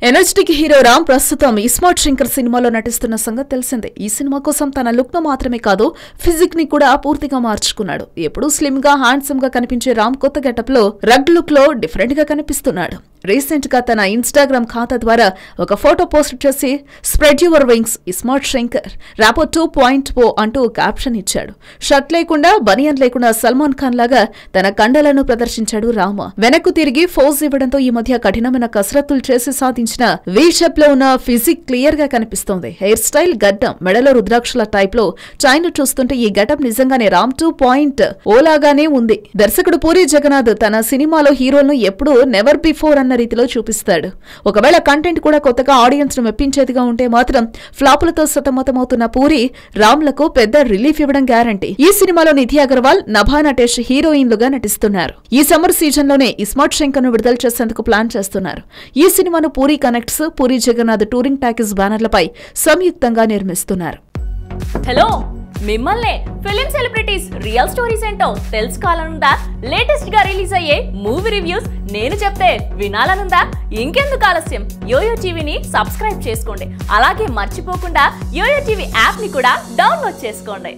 Energetic hero Ram ప్రస్తుతం smart Shankar సినిమాలో నటిస్తున్న సంగతి తెలిసిందే. ఈ సినిమా కోసం తన లుక్ ను మాత్రమే కాదు ఫిజిక్ ని కూడా పూర్తిగా మార్చుకున్నాడు. ఎప్పుడూ స్లిమ్ గా హ్యాండ్సమ్ గా కనిపించే రామ్ కొత్త గెటప్ లో రగ్ లుక్ లో డిఫరెంట్ గా కనిపిస్తున్నాడు. రీసెంట్ గా తన ఇన్స్టాగ్రామ్ ఖాతా ద్వారా ఒక ఫోటో పోస్ట్ చేసి spread your wings smart Shankar రాపో 2.0 అంటూ క్యాప్షన్ ఇచ్చాడు. షర్ట్ లేకుండా బనియన్ లేకుండా సల్మాన్ ఖాన్ లాగా తన కండలను ప్రదర్శించాడు రామ్. వెనక్కు తిరిగి ఫోజ్ ఇవ్వడంతో ఈ మధ్య కఠినమైన కసరత్తులు చేసి సాధించిన వీ షేప్ లో ఉన్న ఫిజిక్ క్లియర్ గా కనిపిస్తోంది. హెయిర్ స్టైల్, గడ్డం, మెడలో రుద్రాక్షల టైప్ లో చైన్ చూస్తుంటే ఈ గెటప్ నిజంగానే రామ్ 2.0 లాగానే ఉంది. దర్శకుడు పూరి జగన్నాథ్ తన సినిమాలో హీరోలను ఎప్పుడూ నెవర్ బిఫోర్ అన్న రీతిలో చూపిస్తాడు. ఒకవేళ కంటెంట్ కూడా కొత్తగా ఆడియన్స్ ను మెప్పించేదిగా ఉంటే మాత్రం ఫ్లాపులతో సతమతమవుతున్న పూరి రామ్లకు పెద్ద రిలీఫ్ ఇవ్వడం గ్యారంటీ. ఈ సినిమాలో నిధి అగర్వాల్, నభా నటేష్ హీరోయిన్లుగా నటిస్తున్నారు. ఈ సమ్మర్ సీజన్ లోనే స్మార్ట్ శంకర్ ను విడుదల చేసేందుకు ప్లాన్ చేస్తున్నారు. ఈ సినిమాను Puri connects, Puri Jagannath touring package బ్యానర్లపై సంయుక్తంగా నిర్మిస్తున్నారు. హలో, మిమ్మల్ని ఫిలిం సెలబ్రిటీస్ రియల్ స్టోరీస్ ఏంటో తెలుసుకోవాలనుందా? లేటెస్ట్ గా రిలీజ్ అయ్యే మూవీ రివ్యూస్ నేను చెప్తే వినాలనుందా? ఇంకెందుకు ఆలస్యం, యోయో టీవీని సబ్స్క్రైబ్ చేసుకోండి. అలాగే మర్చిపోకుండా యోయో టీవీ యాప్ ని కూడా డౌన్లోడ్ చేసుకోండి.